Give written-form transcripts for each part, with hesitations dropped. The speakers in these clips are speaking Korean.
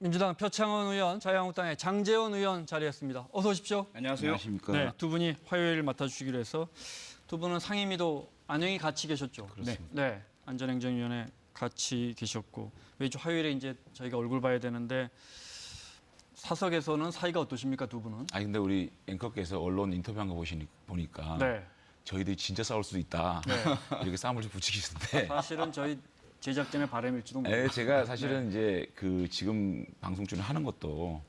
민주당 표창원 의원, 자유한국당의 장제원 의원 자리했습니다. 어서 오십시오. 안녕하세요. 안녕하십니까. 네, 두 분이 화요일 맡아주시기로 해서 두 분은 상임위도 안영이 같이 계셨죠. 그렇습니다. 네, 안전행정위원회 같이 계셨고 매주 화요일에 이제 저희가 얼굴 봐야 되는데 사석에서는 사이가 어떠십니까, 두 분은? 아니 근데 우리 앵커께서 언론 인터뷰한 거 보니까 네. 저희들이 진짜 싸울 수도 있다. 네. 이렇게 싸움을 좀 붙이시는데. 사실은 저희 제작진의 바람일지도 모르겠어요. 네, 제가 사실은 이제 그 지금 방송 중에 하는 것도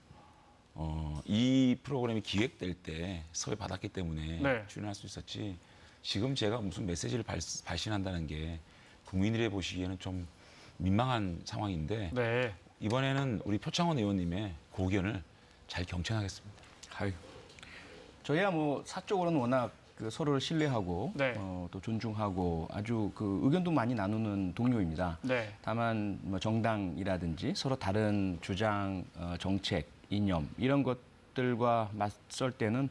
이 프로그램이 기획될 때 섭외 받았기 때문에 네. 출연할 수 있었지. 지금 제가 무슨 메시지를 발신한다는 게 국민들이 보시기에는 좀 민망한 상황인데 네. 이번에는 우리 표창원 의원님의 고견을 잘 경청하겠습니다. 아유. 저희야 뭐 사적으로는 워낙 그 서로를 신뢰하고 네. 또 존중하고 아주 그 의견도 많이 나누는 동료입니다. 네. 다만 뭐 정당이라든지 서로 다른 주장, 정책, 이념 이런 것들과 맞설 때는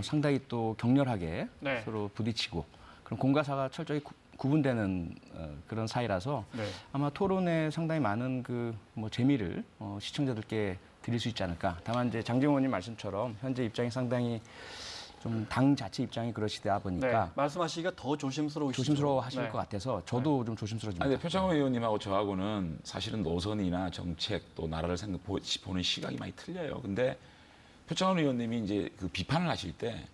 상당히 또 격렬하게 네. 서로 부딪히고 그런 공과사가 철저히 구분되는 그런 사이라서 네. 아마 토론에 상당히 많은 그 뭐 재미를 시청자들께 드릴 수 있지 않을까. 다만 이제 장제원 의원님 말씀처럼 현재 입장이 상당히 좀 당 자체 입장이 그러시다 네. 보니까 말씀하시기가 더 조심스러우시죠. 조심스러워 하실 네. 것 같아서 저도 좀 조심스러워집니다. 아니, 근데 표창원 의원님하고 저하고는 사실은 노선이나 정책 또 나라를 보는 시각이 많이 틀려요. 근데 표창원 의원님이 이제 그 비판을 하실 때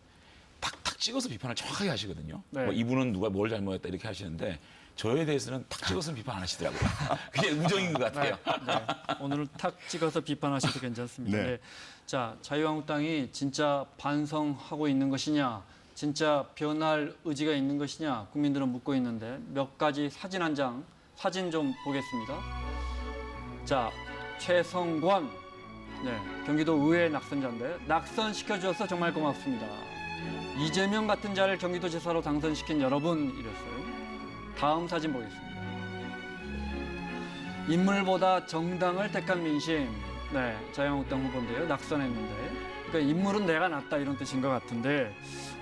탁탁 찍어서 비판을 정확하게 하시거든요. 네. 뭐 이분은 누가 뭘 잘못했다 이렇게 하시는데 저에 대해서는 탁 찍어서 비판 안 하시더라고요. 그게 우정인 것 같아요. 네. 오늘은 탁 찍어서 비판하셔도 괜찮습니다. 네. 네. 자, 자유한국당이 진짜 반성하고 있는 것이냐, 진짜 변할 의지가 있는 것이냐 국민들은 묻고 있는데 몇 가지 사진 한 장, 사진 좀 보겠습니다. 자, 최성권, 네, 경기도 의회 낙선자인데 낙선시켜주셔서 정말 고맙습니다. 이재명 같은 자를 경기도지사로 당선시킨 여러분 이랬어요. 다음 사진 보겠습니다. 인물보다 정당을 택한 민심. 네, 자유한국당 후보인데요. 낙선했는데. 그러니까 인물은 내가 낫다 이런 뜻인 것 같은데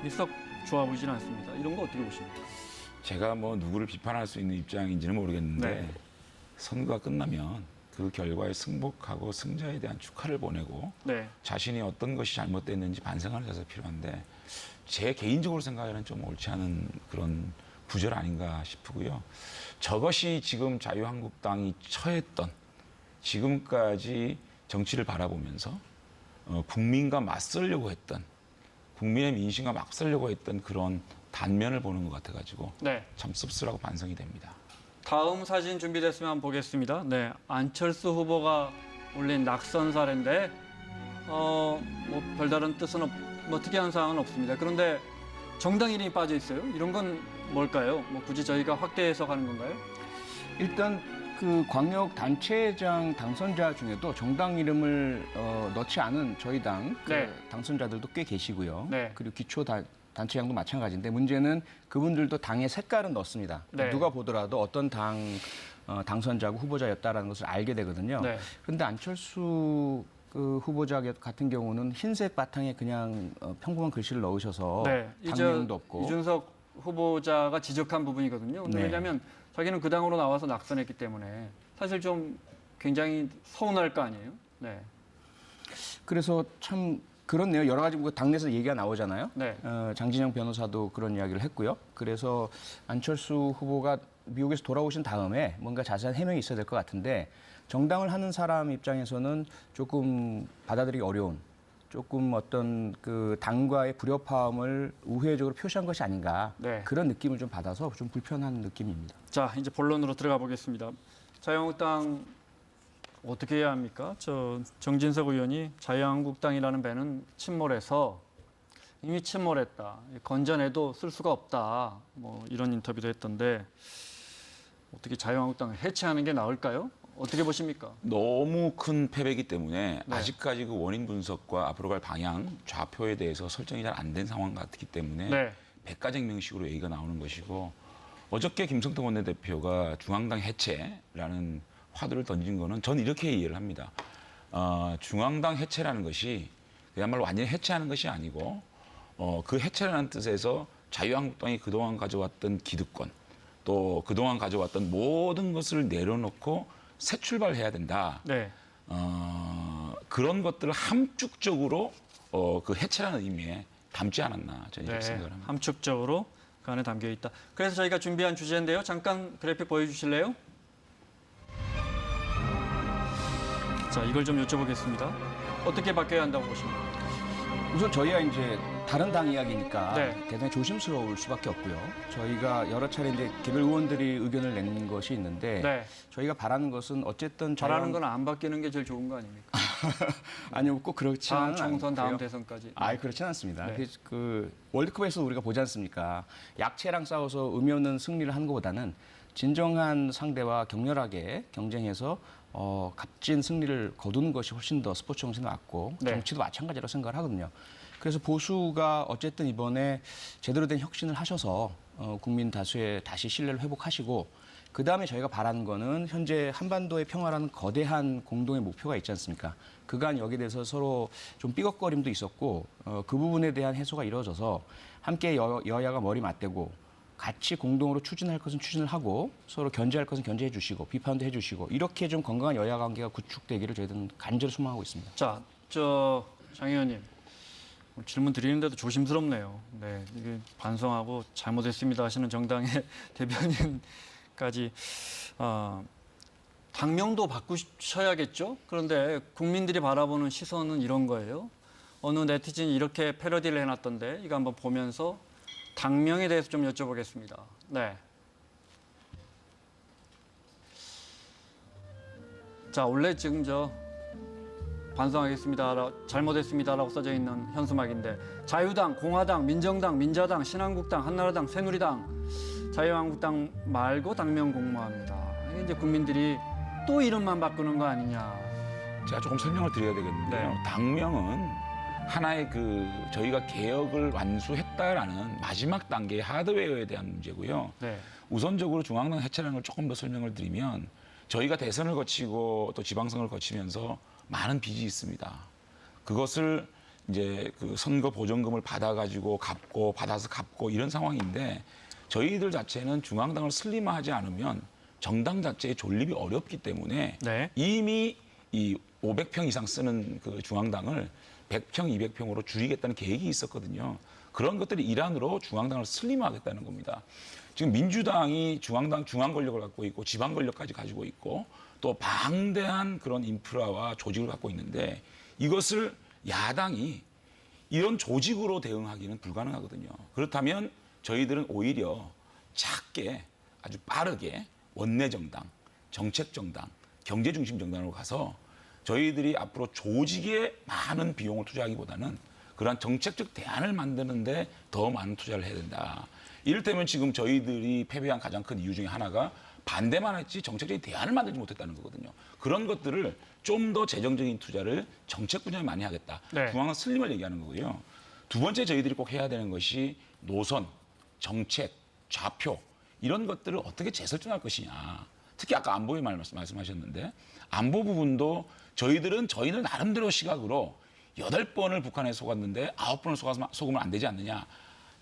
썩 좋아 보이진 않습니다. 이런 거 어떻게 보십니까? 제가 뭐 누구를 비판할 수 있는 입장인지는 모르겠는데 네. 선거가 끝나면 그 결과에 승복하고 승자에 대한 축하를 보내고 네, 자신이 어떤 것이 잘못됐는지 반성하는 자세가 필요한데 제 개인적으로 생각에는 좀 옳지 않은 그런 구절 아닌가 싶고요. 저것이 지금 자유한국당이 처했던 지금까지 정치를 바라보면서 국민과 맞서려고 했던 국민의 민심과 맞서려고 했던 그런 단면을 보는 것 같아가지고 네. 참 씁쓸하고 반성이 됩니다. 다음 사진 준비됐으면 한번 보겠습니다. 네, 안철수 후보가 올린 낙선 사례인데 뭐 별다른 뜻은 뭐 특이한 사항은 없습니다. 그런데 정당 이름이 빠져 있어요. 이런 건 뭘까요? 뭐 굳이 저희가 확대 해석하는 건가요? 일단 그 광역 단체장 당선자 중에도 정당 이름을 넣지 않은 저희 당 네. 당선자들도 꽤 계시고요. 네. 그리고 기초 단체장도 마찬가지인데 문제는 그분들도 당의 색깔은 넣습니다. 네. 누가 보더라도 어떤 당 당선자고 후보자였다라는 것을 알게 되거든요. 네. 그런데 안철수 그 후보자 같은 경우는 흰색 바탕에 그냥 평범한 글씨를 넣으셔서 네, 당명도 없고 이준석 후보자가 지적한 부분이거든요. 근데 네. 왜냐하면 자기는 그 당으로 나와서 낙선했기 때문에 사실 좀 굉장히 서운할 거 아니에요. 네, 그래서 참 그렇네요. 여러 가지 뭐 당내에서 얘기가 나오잖아요. 네. 장진영 변호사도 그런 이야기를 했고요. 그래서 안철수 후보가 미국에서 돌아오신 다음에 뭔가 자세한 해명이 있어야 될 것 같은데 정당을 하는 사람 입장에서는 조금 받아들이기 어려운 조금 어떤 그 당과의 불협화음을 우회적으로 표시한 것이 아닌가 네. 그런 느낌을 좀 받아서 좀 불편한 느낌입니다. 자, 이제 본론으로 들어가 보겠습니다. 자유한국당 어떻게 해야 합니까? 정진석 의원이 자유한국당이라는 배는 침몰해서 이미 침몰했다. 건져내도 쓸 수가 없다. 뭐 이런 인터뷰도 했던데 어떻게 자유한국당을 해체하는 게 나을까요? 어떻게 보십니까? 너무 큰 패배이기 때문에 네. 아직까지 그 원인 분석과 앞으로 갈 방향, 좌표에 대해서 설정이 잘 안 된 상황 같기 때문에 네. 백가쟁명식으로 얘기가 나오는 것이고 어저께 김성태 원내대표가 중앙당 해체라는 화두를 던진 거는 전 이렇게 이해를 합니다. 중앙당 해체라는 것이 그야말로 완전히 해체하는 것이 아니고 그 해체라는 뜻에서 자유한국당이 그동안 가져왔던 기득권 또 그동안 가져왔던 모든 것을 내려놓고 새 출발해야 된다. 네. 그런 것들을 함축적으로 그 해체라는 의미에 담지 않았나 저는 이렇게 생각을 합니다. 함축적으로 그 안에 담겨 있다. 그래서 저희가 준비한 주제인데요. 잠깐 그래픽 보여주실래요? 자, 이걸 좀 여쭤보겠습니다. 어떻게 바뀌어야 한다고 보십니까? 우선 저희가 이제 다른 당 이야기니까 네. 대단히 조심스러울 수밖에 없고요. 저희가 여러 차례 이제 개별 의원들이 의견을 낸 것이 있는데 네. 저희가 바라는 것은 어쨌든 바라는 건 안 바뀌는 게 제일 좋은 거 아닙니까? 아니요, 꼭 그렇지는 다음 총선, 다음 않고요. 대선까지. 아예 그렇지는 않습니다. 네. 그 월드컵에서 우리가 보지 않습니까? 약체랑 싸워서 의미 없는 승리를 하는 것보다는 진정한 상대와 격렬하게 경쟁해서 값진 승리를 거두는 것이 훨씬 더 스포츠 정신에 맞고 네. 정치도 마찬가지로 생각을 하거든요. 그래서 보수가 어쨌든 이번에 제대로 된 혁신을 하셔서 국민 다수의 다시 신뢰를 회복하시고 그다음에 저희가 바라는 거는 현재 한반도의 평화라는 거대한 공동의 목표가 있지 않습니까? 그간 여기에 대해서 서로 좀 삐걱거림도 있었고 그 부분에 대한 해소가 이루어져서 함께 여야가 머리 맞대고 같이 공동으로 추진할 것은 추진을 하고 서로 견제할 것은 견제해 주시고 비판도 해 주시고 이렇게 좀 건강한 여야 관계가 구축되기를 저희들은 간절히 소망하고 있습니다. 자, 장 의원님. 질문 드리는데도 조심스럽네요. 네, 이게 반성하고 잘못했습니다 하시는 정당의 대변인까지 당명도 바꾸셔야겠죠. 그런데 국민들이 바라보는 시선은 이런 거예요. 어느 네티즌이 이렇게 패러디를 해놨던데 이거 한번 보면서 당명에 대해서 좀 여쭤보겠습니다. 네. 자, 원래 지금 반성하겠습니다. 잘못했습니다라고 써져 있는 현수막인데 자유당, 공화당, 민정당, 민자당, 신한국당, 한나라당, 새누리당, 자유한국당 말고 당명 공모합니다. 이게 이제 국민들이 또 이름만 바꾸는 거 아니냐. 제가 조금 설명을 드려야 되겠는데요. 네. 당명은 하나의 저희가 개혁을 완수했다라는 마지막 단계의 하드웨어에 대한 문제고요. 네. 우선적으로 중앙당 해체라는 걸 조금 더 설명을 드리면 저희가 대선을 거치고 또 지방선거를 거치면서 많은 빚이 있습니다. 그것을 이제 그 선거 보전금을 받아가지고 갚고 받아서 갚고 이런 상황인데 저희들 자체는 중앙당을 슬림화하지 않으면 정당 자체의 존립이 어렵기 때문에 네. 이미 이 500평 이상 쓰는 그 중앙당을 100평, 200평으로 줄이겠다는 계획이 있었거든요. 그런 것들이 일환으로 중앙당을 슬림화하겠다는 겁니다. 지금 민주당이 중앙당 중앙 권력을 갖고 있고 지방 권력까지 가지고 있고 또 방대한 그런 인프라와 조직을 갖고 있는데 이것을 야당이 이런 조직으로 대응하기는 불가능하거든요. 그렇다면 저희들은 오히려 작게 아주 빠르게 원내정당, 정책정당, 경제중심 정당으로 가서 저희들이 앞으로 조직에 많은 비용을 투자하기보다는 그러한 정책적 대안을 만드는데 더 많은 투자를 해야 된다. 이를테면 지금 저희들이 패배한 가장 큰 이유 중에 하나가 반대만 했지 정책적인 대안을 만들지 못했다는 거거든요. 그런 것들을 좀 더 재정적인 투자를 정책 분야에 많이 하겠다. 네. 중앙은 슬림을 얘기하는 거고요. 두 번째 저희들이 꼭 해야 되는 것이 노선, 정책, 좌표 이런 것들을 어떻게 재설정할 것이냐. 특히 아까 안보의 말씀하셨는데 안보 부분도 저희는 나름대로 시각으로 8번을 북한에 속았는데 9번을 속으면 안 되지 않느냐.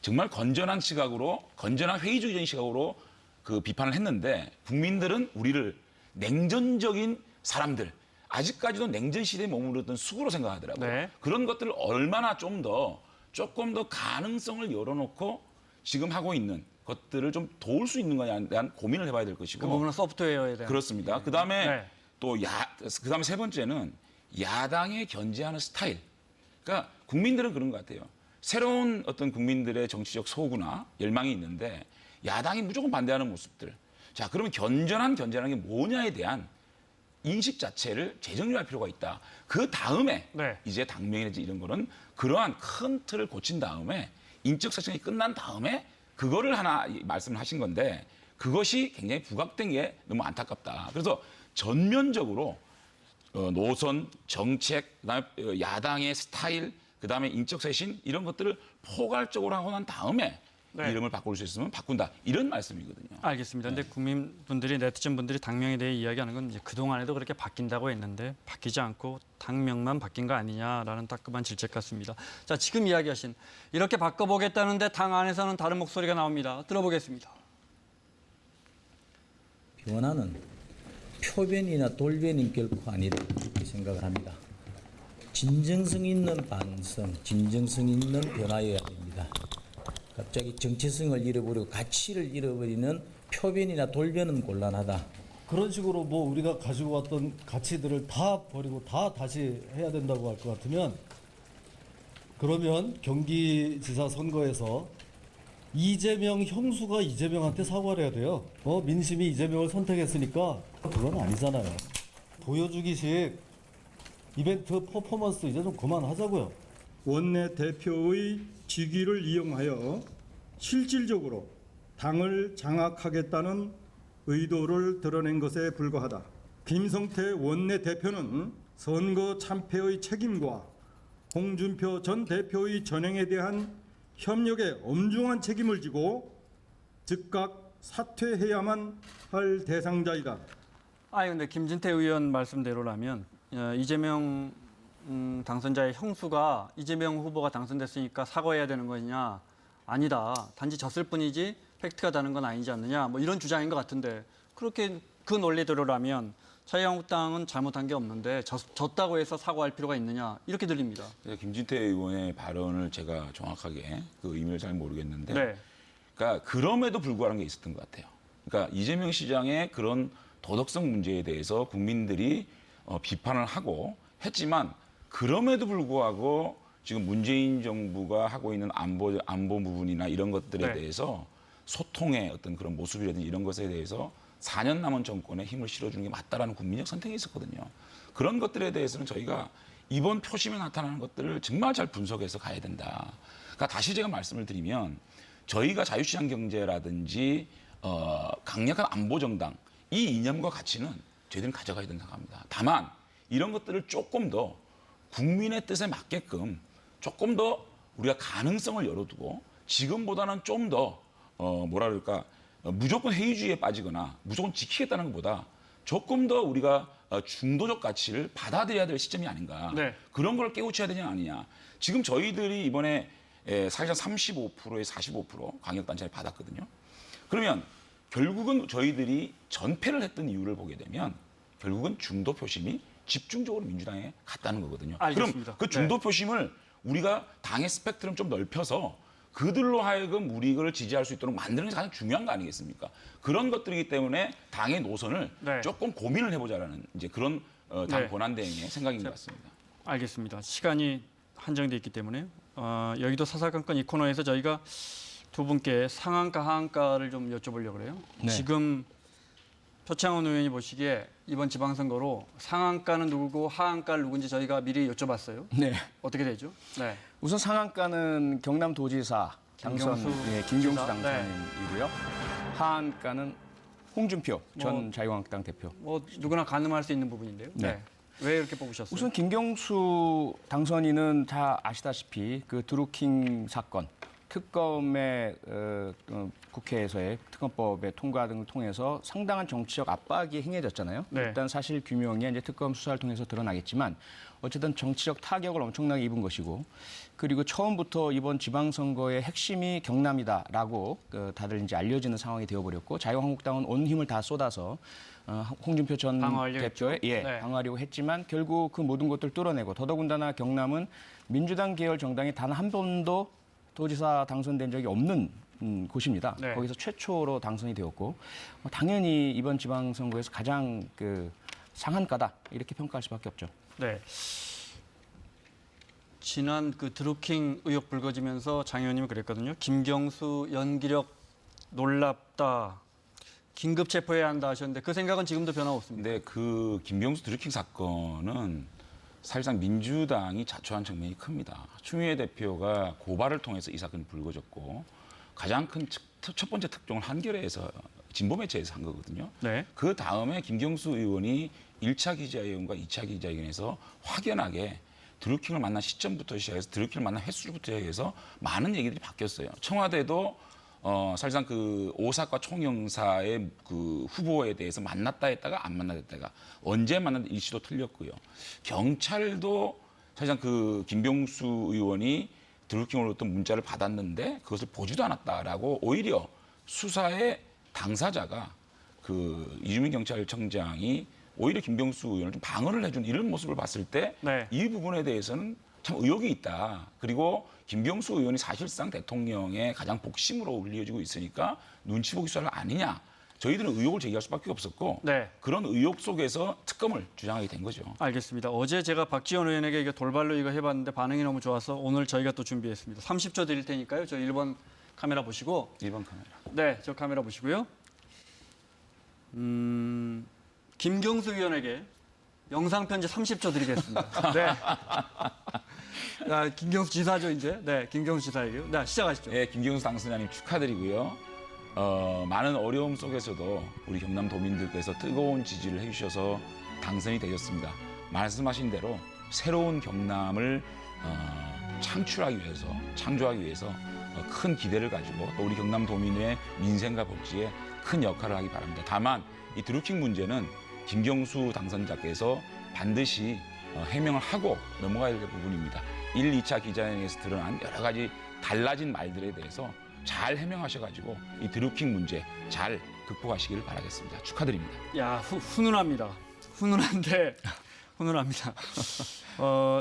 정말 건전한 시각으로 건전한 회의주의적인 시각으로 그 비판을 했는데 국민들은 우리를 냉전적인 사람들 아직까지도 냉전 시대에 머무르던 수구로 생각하더라고요. 네. 그런 것들을 얼마나 조금 더 가능성을 열어놓고 지금 하고 있는 것들을 좀 도울 수 있는 거냐에 대한 고민을 해봐야 될 것이고 그 부분은 소프트웨어에 대한. 그렇습니다. 그다음에 네. 그다음에 세 번째는 야당의 견제하는 스타일. 그러니까 국민들은 그런 것 같아요. 새로운 어떤 국민들의 정치적 소구나 열망이 있는데 야당이 무조건 반대하는 모습들. 자, 그러면 견제라는 게 뭐냐에 대한 인식 자체를 재정립할 필요가 있다. 그 다음에 네. 이제 당명이라든지 이런 거는 그러한 큰 틀을 고친 다음에 인적 설정이 끝난 다음에 그거를 하나 말씀을 하신 건데 그것이 굉장히 부각된 게 너무 안타깝다. 그래서 전면적으로 노선, 정책, 그다음에 야당의 스타일, 그다음에 인적 쇄신 이런 것들을 포괄적으로 하고 난 다음에 네. 이름을 바꿀 수 있으면 바꾼다. 이런 말씀이거든요. 알겠습니다. 근데 국민분들이 네티즌 분들이 당명에 대해 이야기하는 건 이제 그동안에도 그렇게 바뀐다고 했는데 바뀌지 않고 당명만 바뀐 거 아니냐라는 따끔한 질책 같습니다. 자, 지금 이야기하신 이렇게 바꿔보겠다는데 당 안에서는 다른 목소리가 나옵니다. 들어보겠습니다. 표변이나 돌변은 결코 아니다 이렇게 생각을 합니다. 진정성 있는 반성, 진정성 있는 변화여야 됩니다. 갑자기 정체성을 잃어버리고 가치를 잃어버리는 표변이나 돌변은 곤란하다. 그런 식으로 뭐 우리가 가지고 왔던 가치들을 다 버리고 다 다시 해야 된다고 할 것 같으면 그러면 경기지사 선거에서 이재명 형수가 이재명한테 사과를 해야 돼요. 민심이 이재명을 선택했으니까 그건 아니잖아요. 보여주기식 이벤트 퍼포먼스 이제 좀 그만하자고요. 원내 대표의 직위를 이용하여 실질적으로 당을 장악하겠다는 의도를 드러낸 것에 불과하다. 김성태 원내 대표는 선거 참패의 책임과 홍준표 전 대표의 전행에 대한 협력에 엄중한 책임을 지고 즉각 사퇴해야만 할 대상자이다. 근데 김진태 의원 말씀대로라면 이재명 당선자의 형수가 이재명 후보가 당선됐으니까 사과해야 되는 거냐? 아니다. 단지 졌을 뿐이지 팩트가 다른 건 아니지 않느냐? 뭐 이런 주장인 것 같은데 그렇게 그 논리대로라면 자유한국당은 잘못한 게 없는데 졌다고 해서 사과할 필요가 있느냐? 이렇게 들립니다. 김진태 의원의 발언을 제가 정확하게 그 의미를 잘 모르겠는데, 네. 그러니까 그럼에도 불구하는 게 있었던 것 같아요. 그러니까 이재명 시장의 그런 도덕성 문제에 대해서 국민들이 비판을 하고 했지만 그럼에도 불구하고 지금 문재인 정부가 하고 있는 안보 부분이나 이런 것들에 네. 대해서 소통의 어떤 그런 모습이라든지 이런 것에 대해서 4년 남은 정권에 힘을 실어주는 게 맞다라는 국민적 선택이 있었거든요. 그런 것들에 대해서는 저희가 이번 표심에 나타나는 것들을 정말 잘 분석해서 가야 된다. 그러니까 다시 제가 말씀을 드리면 저희가 자유시장 경제라든지 강력한 안보정당 이 이념과 가치는 저희들은 가져가야 된다고 합니다. 다만 이런 것들을 조금 더 국민의 뜻에 맞게끔 조금 더 우리가 가능성을 열어두고 지금보다는 좀 더 뭐라 그럴까 무조건 회의주의에 빠지거나 무조건 지키겠다는 것보다 조금 더 우리가 중도적 가치를 받아들여야 될 시점이 아닌가. 네. 그런 걸 깨우쳐야 되냐 아니냐. 지금 저희들이 이번에 사실상 35%에 45% 광역단체를 받았거든요. 그러면 결국은 저희들이 전패를 했던 이유를 보게 되면 결국은 중도 표심이 집중적으로 민주당에 갔다는 거거든요. 알겠습니다. 그럼 그 중도 표심을 우리가 당의 스펙트럼 좀 넓혀서 그들로 하여금 우리를 지지할 수 있도록 만드는 게 가장 중요한 거 아니겠습니까? 그런 것들이기 때문에 당의 노선을 네. 조금 고민을 해보자라는 이제 그런 당 네. 권한대행의 생각인 것 같습니다. 알겠습니다. 시간이 한정돼 있기 때문에 여의도 사사건건 이 코너에서 저희가 두 분께 상한가 하한가를 좀 여쭤보려고 그래요. 네. 지금 표창원 의원이 보시기에 이번 지방선거로 상한가는 누구고 하한가는 누군지 저희가 미리 여쭤봤어요. 네. 어떻게 되죠? 네. 우선 상한가는 경남도지사 당선, 김경수 지사. 당선인이고요. 하한가는 홍준표 전 자유한국당 대표. 뭐 누구나 가늠할 수 있는 부분인데요. 네. 왜 이렇게 뽑으셨어요? 우선 김경수 당선인은 다 아시다시피 그 드루킹 사건, 특검의 국회에서의 특검법의 통과 등을 통해서 상당한 정치적 압박이 행해졌잖아요. 네. 일단 사실 규명이 이제 특검 수사를 통해서 드러나겠지만 어쨌든 정치적 타격을 엄청나게 입은 것이고 그리고 처음부터 이번 지방선거의 핵심이 경남이다라고 다들 이제 알려지는 상황이 되어버렸고 자유한국당은 온 힘을 다 쏟아서 홍준표 전 방어하려고 대표의 네. 방어하려고 했지만 결국 그 모든 것들을 뚫어내고 더더군다나 경남은 민주당 계열 정당이 단 한 번도 도지사 당선된 적이 없는 곳입니다. 네. 거기서 최초로 당선이 되었고 당연히 이번 지방선거에서 가장 그 상한가다 이렇게 평가할 수밖에 없죠. 네. 지난 그 드루킹 의혹 불거지면서 장 의원님이 그랬거든요. 김경수 연기력 놀랍다. 긴급 체포해야 한다 하셨는데 그 생각은 지금도 변함없습니다. 근데 그 김경수 드루킹 사건은 사실상 민주당이 자초한 측면이 큽니다. 추미애 대표가 고발을 통해서 이 사건이 불거졌고 가장 큰 첫 번째 특종을 한겨레에서 진보 매체에서 한 거거든요. 네. 그 다음에 김경수 의원이 1차 기자회견과 2차 기자회견에서 확연하게 드루킹을 만난 시점부터 시작해서 드루킹을 만난 횟수부터 시작해서 많은 얘기들이 바뀌었어요. 청와대도 사실상 그 오사과 총영사의 그 후보에 대해서 만났다 했다가 안 만났다 했다가 언제 만났다 일시도 틀렸고요. 경찰도 사실상 그 김병수 의원이 드루킹으로부터 문자를 받았는데 그것을 보지도 않았다라고 오히려 수사의 당사자가 그 이주민 경찰청장이 오히려 김경수 의원을 좀 방어를 해준 이런 모습을 봤을 때 이 네. 부분에 대해서는 참 의혹이 있다. 그리고 김경수 의원이 사실상 대통령의 가장 복심으로 울려지고 있으니까 눈치 보기 수사를 아니냐. 저희들은 의혹을 제기할 수밖에 없었고 네. 그런 의혹 속에서 특검을 주장하게 된 거죠. 알겠습니다. 어제 제가 박지원 의원에게 이거 돌발로 이거 해봤는데 반응이 너무 좋아서 오늘 저희가 또 준비했습니다. 30초 드릴 테니까요. 저 1번 카메라 보시고. 1번 카메라. 네, 저 카메라 보시고요. 김경수 의원에게 영상 편지 30초 드리겠습니다. 네. 자, 김경수 지사죠 이제. 네, 김경수 지사에게요. 네, 시작하시죠. 네, 김경수 당선자님 축하드리고요. 많은 어려움 속에서도 우리 경남도민들께서 뜨거운 지지를 해주셔서 당선이 되셨습니다. 말씀하신 대로 새로운 경남을 창출하기 위해서, 창조하기 위해서 큰 기대를 가지고 또 우리 경남도민의 민생과 복지에 큰 역할을 하기 바랍니다. 다만 이 드루킹 문제는 김경수 당선자께서 반드시 해명을 하고 넘어가야 될 부분입니다. 1, 2차 기자회견에서 드러난 여러 가지 달라진 말들에 대해서 잘 해명하셔가지고 이 드루킹 문제 잘 극복하시기를 바라겠습니다. 축하드립니다. 야, 훈훈합니다. 훈훈한데 훈훈합니다.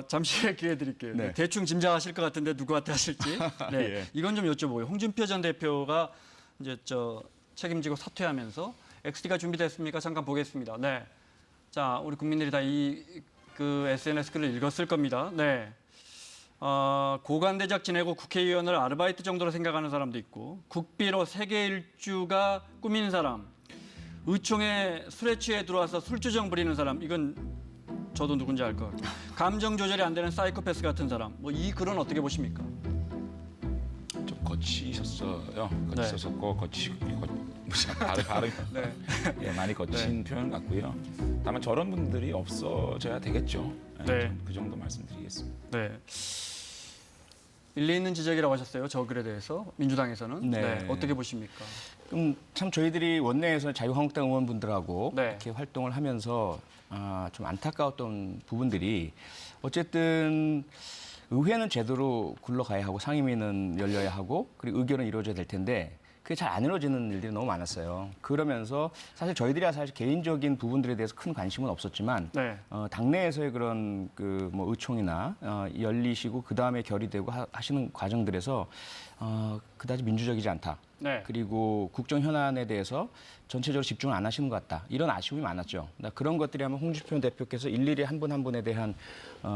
잠시 후에 기회 드릴게요. 네. 대충 짐작하실 것 같은데 누구한테 하실지. 네, 예. 이건 좀 여쭤보고요. 홍준표 전 대표가 이제 책임지고 사퇴하면서 XD가 준비됐습니까? 잠깐 보겠습니다. 네, 자 우리 국민들이 다 그 SNS 글을 읽었을 겁니다. 네. 고관대작 지내고 국회의원을 아르바이트 정도로 생각하는 사람도 있고 국비로 세계 일주가 꾸민 사람, 의총에 술에 취해 들어와서 술주정 부리는 사람, 이건 저도 누군지 알 것 같고 감정 조절이 안 되는 사이코패스 같은 사람, 뭐 이 글은 어떻게 보십니까? 좀 거치셨어요. 거치셨었고 발음 네. 예, 많이 거친 표현 같고요. 다만 저런 분들이 없어져야 되겠죠. 예, 네. 좀그 정도 말씀드리겠습니다. 네. 일리 있는 지적이라고 하셨어요. 저 글에 대해서 민주당에서는. 네. 어떻게 보십니까? 참 저희들이 원내에서 자유한국당 의원분들하고 네. 이렇게 활동을 하면서 좀 안타까웠던 부분들이 어쨌든 의회는 제대로 굴러가야 하고 상임위는 열려야 하고 그리고 의결은 이루어져야 될 텐데 그게 잘 안 이루어지는 일들이 너무 많았어요. 그러면서 사실 저희들이 사실 개인적인 부분들에 대해서 큰 관심은 없었지만 네. 당내에서의 그런 그 뭐 의총이나 열리시고 그 다음에 결의되고 하시는 과정들에서 그다지 민주적이지 않다. 네. 그리고 국정 현안에 대해서 전체적으로 집중을 안 하시는 것 같다. 이런 아쉬움이 많았죠. 그런 것들이 아마 홍준표 대표께서 일일이 한 분 한 분에 대한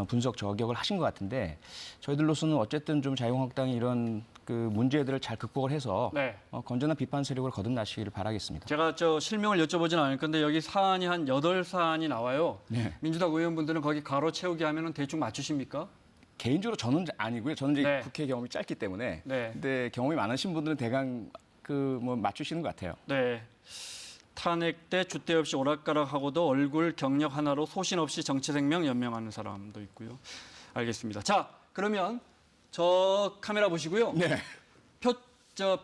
분석 저격을 하신 것 같은데 저희들로서는 어쨌든 좀 자유한국당이 이런 그 문제들을 잘 극복을 해서 네. 건전한 비판 세력을 거듭나시기를 바라겠습니다. 제가 실명을 여쭤보진 않을 건데 여기 사안이 한 8사안이 나와요. 네. 민주당 의원분들은 거기 가로 채우기 하면은 대충 맞추십니까? 개인적으로 저는 아니고요. 저는 이제 네. 국회 경험이 짧기 때문에. 네. 근데 경험이 많으신 분들은 대강 뭐 맞추시는 것 같아요. 네. 탄핵 때 줏대 없이 오락가락하고도 얼굴 경력 하나로 소신 없이 정치 생명 연명하는 사람도 있고요. 알겠습니다. 자, 그러면 저 카메라 보시고요. 네.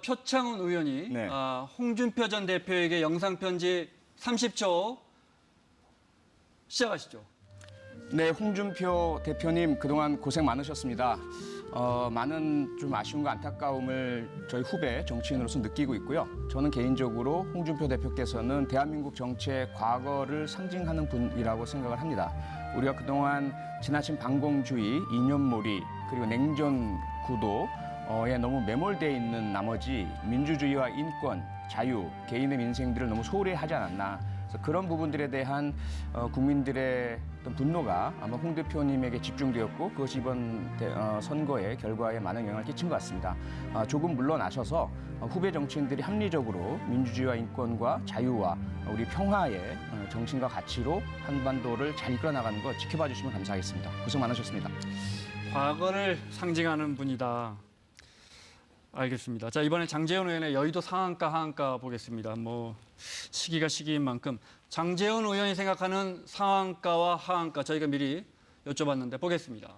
표창훈 의원이 네. 홍준표 전 대표에게 영상 편지 30초 시작하시죠. 네, 홍준표 대표님 그동안 고생 많으셨습니다. 많은 좀 아쉬움과 안타까움을 저희 후배 정치인으로서 느끼고 있고요. 저는 개인적으로 홍준표 대표께서는 대한민국 정치의 과거를 상징하는 분이라고 생각을 합니다. 우리가 그동안 지나친 반공주의, 이념몰이, 그리고 냉전 구도에 너무 매몰되어 있는 나머지 민주주의와 인권, 자유, 개인의 민생들을 너무 소홀히 하지 않았나. 그래서 그런 부분들에 대한 국민들의 어떤 분노가 아마 홍 대표님에게 집중되었고 그것이 이번 선거의 결과에 많은 영향을 끼친 것 같습니다. 조금 물러나셔서 후배 정치인들이 합리적으로 민주주의와 인권과 자유와 우리 평화의 정신과 가치로 한반도를 잘 이끌어 나가는 것 지켜봐 주시면 감사하겠습니다. 고생 많으셨습니다. 과거를 상징하는 분이다. 알겠습니다. 자, 이번에 장제원 의원의 여의도 상한가 하한가 보겠습니다. 뭐 시기가 시기인 만큼 장제원 의원이 생각하는 상한가와 하한가 저희가 미리 여쭤봤는데 보겠습니다.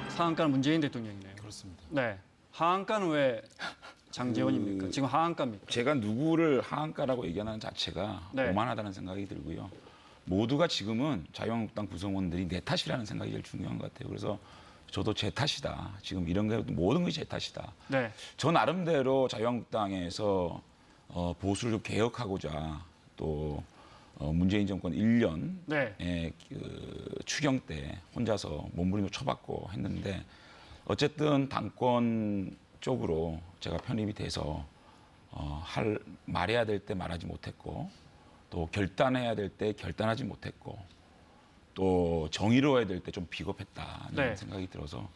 상한가는 문재인 대통령이네요. 그렇습니다. 네. 하한가는 왜 장제원입니까? 지금 하한가입니까? 제가 누구를 하한가라고 얘기하는 자체가 네. 오만하다는 생각이 들고요. 모두가 지금은 자유한국당 구성원들이 내 탓이라는 생각이 제일 중요한 것 같아요. 그래서 저도 제 탓이다. 지금 이런 게 모든 것이 제 탓이다. 네. 저 나름대로 자유한국당에서 보수를 좀 개혁하고자 또 문재인 정권 1년 네. 그 추경 때 혼자서 몸부림을 쳐봤고 했는데 어쨌든 당권 쪽으로 제가 편입이 돼서 말해야 될 때 말하지 못했고 또 결단해야 될 때 결단하지 못했고 또 정의로워야 될 때 좀 비겁했다는 네. 생각이 들어서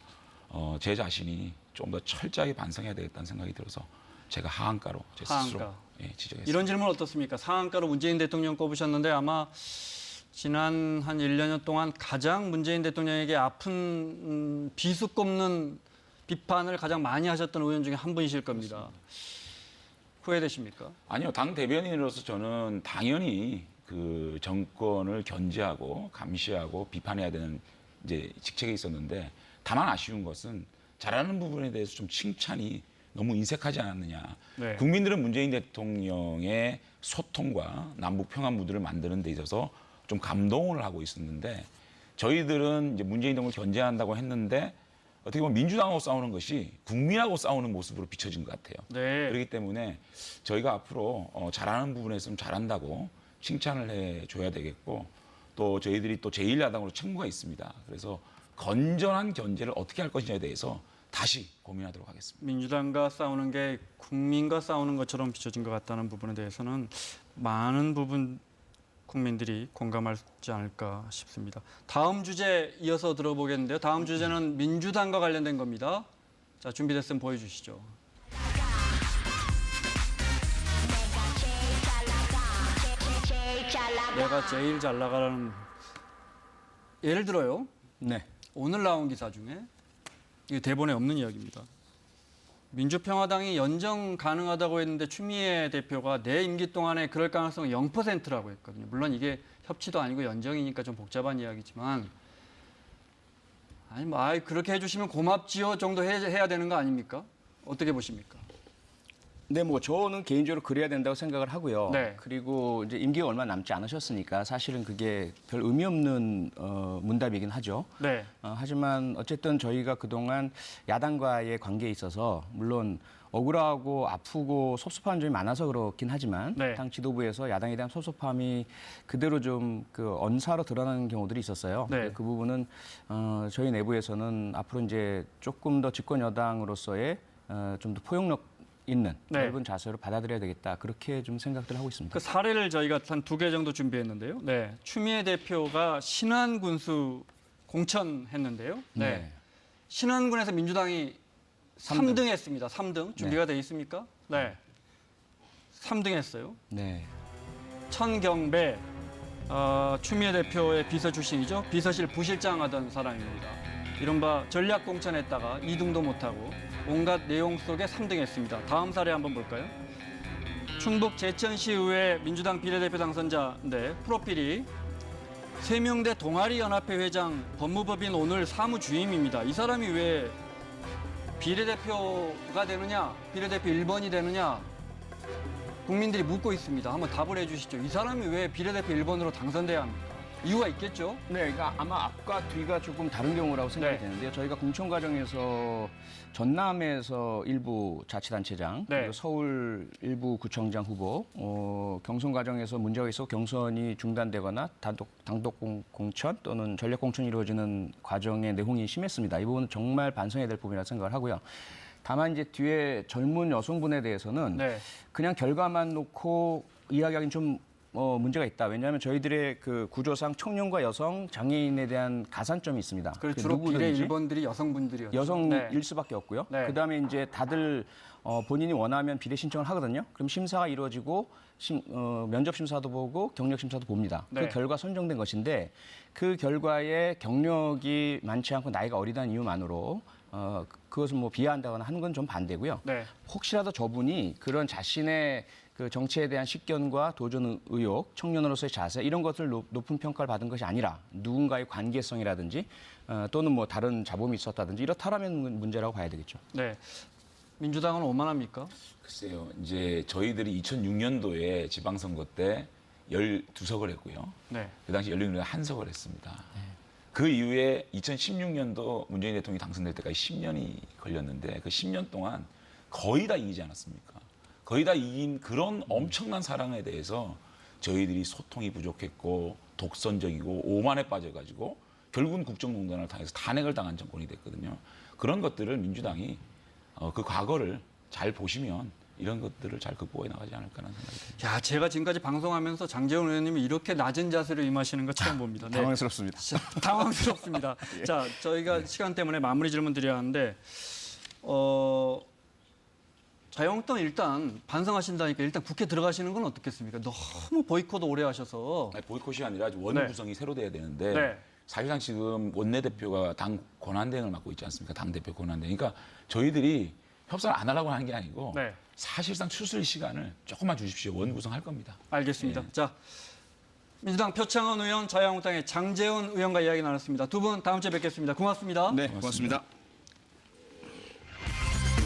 제 자신이 좀 더 철저하게 반성해야 되겠다는 생각이 들어서 제가 하한가로 제 스스로 하한가. 지적했습니다. 이런 질문 어떻습니까? 상한가로 문재인 대통령 꼽으셨는데 아마 지난 한 1년 동안 가장 문재인 대통령에게 아픈 비수 꼽는 비판을 가장 많이 하셨던 의원 중에 한 분이실 겁니다. 후회되십니까? 아니요, 당 대변인으로서 저는 당연히 그 정권을 견제하고 감시하고 비판해야 되는 이제 직책에 있었는데 다만 아쉬운 것은 잘하는 부분에 대해서 좀 칭찬이 너무 인색하지 않았느냐. 네. 국민들은 문재인 대통령의 소통과 남북 평화 무드를 만드는 데 있어서 좀 감동을 하고 있었는데 저희들은 이제 문재인 정권을 견제한다고 했는데 어떻게 보면 민주당하고 싸우는 것이 국민하고 싸우는 모습으로 비춰진 것 같아요. 네. 그렇기 때문에 저희가 앞으로 잘하는 부분에서 좀 잘한다고 칭찬을 해줘야 되겠고 또 저희들이 또 제1야당으로 책무가 있습니다. 그래서 건전한 견제를 어떻게 할 것이냐에 대해서 다시 고민하도록 하겠습니다. 민주당과 싸우는 게 국민과 싸우는 것처럼 비춰진 것 같다는 부분에 대해서는 많은 부분 국민들이 공감하지 않을까 싶습니다. 다음 주제 이어서 들어보겠는데요. 다음 주제는 민주당과 관련된 겁니다. 자, 준비됐으면 보여주시죠. 내가 제일 잘 나가라는 예를 들어요. 네. 오늘 나온 기사 중에 이게 대본에 없는 이야기입니다. 민주평화당이 연정 가능하다고 했는데 추미애 대표가 내 임기 동안에 그럴 가능성은 0%라고 했거든요. 물론 이게 협치도 아니고 연정이니까 좀 복잡한 이야기지만 아니 뭐 그렇게 해주시면 고맙지요 정도 해야 되는 거 아닙니까? 어떻게 보십니까? 네, 뭐 저는 개인적으로 그래야 된다고 생각을 하고요. 네. 그리고 이제 임기가 얼마 남지 않으셨으니까 사실은 그게 별 의미 없는 문답이긴 하죠. 네. 하지만 어쨌든 저희가 그동안 야당과의 관계에 있어서 물론 억울하고 아프고 섭섭한 점이 많아서 그렇긴 하지만 네. 당 지도부에서 야당에 대한 섭섭함이 그대로 좀 그 언사로 드러나는 경우들이 있었어요. 네. 그 부분은 저희 내부에서는 앞으로 이제 조금 더 집권 여당으로서의 좀 더 포용력 있는 네. 넓은 자세로 받아들여야 되겠다. 그렇게 좀 생각들을 하고 있습니다. 그 사례를 저희가 한 2개 정도 준비했는데요. 네. 추미애 대표가 신안군수 공천했는데요. 네. 신안군에서 민주당이 3등 했습니다. 3등. 준비가 돼 있습니까? 네. 3등 했어요. 네. 천경배 추미애 대표의 비서 출신이죠. 비서실 부실장 하던 사람입니다. 이른바 전략 공천했다가 2등도 못하고 온갖 내용 속에 3등 했습니다. 다음 사례 한번 볼까요? 충북 제천시의회 민주당 비례대표 당선자인데 프로필이 세명대 동아리연합회 회장 법무법인 오늘 사무주임입니다. 이 사람이 왜 비례대표가 되느냐, 비례대표 1번이 되느냐 국민들이 묻고 있습니다. 한번 답을 해주시죠. 이 사람이 왜 비례대표 1번으로 당선돼야 합니까? 이유가 있겠죠? 네, 그러니까 아마 앞과 뒤가 조금 다른 경우라고 생각이 네. 되는데요. 저희가 공천 과정에서 전남에서 일부 자치단체장, 네. 그리고 서울 일부 구청장 후보, 경선 과정에서 문제가 있어 경선이 중단되거나 단독 공천 또는 전략 공천이 이루어지는 과정의 내홍이 심했습니다. 이 부분은 정말 반성해야 될 부분이라고 생각을 하고요. 다만 이제 뒤에 젊은 여성분에 대해서는 네. 그냥 결과만 놓고 이야기하기는 좀 문제가 있다. 왜냐하면 저희들의 그 구조상 청년과 여성, 장애인에 대한 가산점이 있습니다. 그리고 그 주로 비례 누구든지 1번들이 여성분들이었죠. 여성일 네. 수밖에 없고요. 네. 그다음에 이제 다들 본인이 원하면 비례 신청을 하거든요. 그럼 심사가 이루어지고 면접 심사도 보고 경력 심사도 봅니다. 네. 그 결과 선정된 것인데 그 결과에 경력이 많지 않고 나이가 어리다는 이유만으로 그것을 뭐 비하한다거나 하는 건 좀 반대고요. 네. 혹시라도 저분이 그런 자신의 그 정치에 대한 식견과 도전 의욕, 청년으로서의 자세 이런 것을 높은 평가를 받은 것이 아니라 누군가의 관계성이라든지 또는 뭐 다른 자범이 있었다든지 이렇다라면 문제라고 봐야 되겠죠. 네. 민주당은 오만합니까? 글쎄요, 이제 저희들이 2006년도에 지방선거 때 12석을 했고요. 네. 그 당시 열린우리가 1석을 했습니다. 그 이후에 2016년도 문재인 대통령이 당선될 때까지 10년이 걸렸는데 그 10년 동안 거의 다 이기지 않았습니까? 거의 다 이긴 그런 엄청난 사랑에 대해서 저희들이 소통이 부족했고 독선적이고 오만에 빠져가지고 결국은 국정농단을 당해서 탄핵을 당한 정권이 됐거든요. 그런 것들을 민주당이 그 과거를 잘 보시면 이런 것들을 잘 극복해 나가지 않을까라는 생각이 듭니다. 야, 제가 지금까지 방송하면서 장재원 의원님이 이렇게 낮은 자세로 임하시는 거 처음 봅니다. 네. 당황스럽습니다. 당황스럽습니다. 자, 저희가 시간 때문에 마무리 질문 드려야 하는데 자유한국당 일단 반성하신다니까 일단 국회 들어가시는 건 어떻겠습니까? 너무 보이콧 오래 하셔서. 아니, 보이콧이 아니라 원 네. 구성이 새로 돼야 되는데 네. 사실상 지금 원내대표가 당 권한대행을 맡고 있지 않습니까? 당대표 권한대행. 그러니까 저희들이 협상을 안 하려고 하는 게 아니고 네. 사실상 추스릴 시간을 조금만 주십시오. 원 구성할 겁니다. 알겠습니다. 예. 자, 민주당 표창원 의원, 자유한국당의 장재원 의원과 이야기 나눴습니다. 두 분 다음 주에 뵙겠습니다. 고맙습니다. 네, 고맙습니다.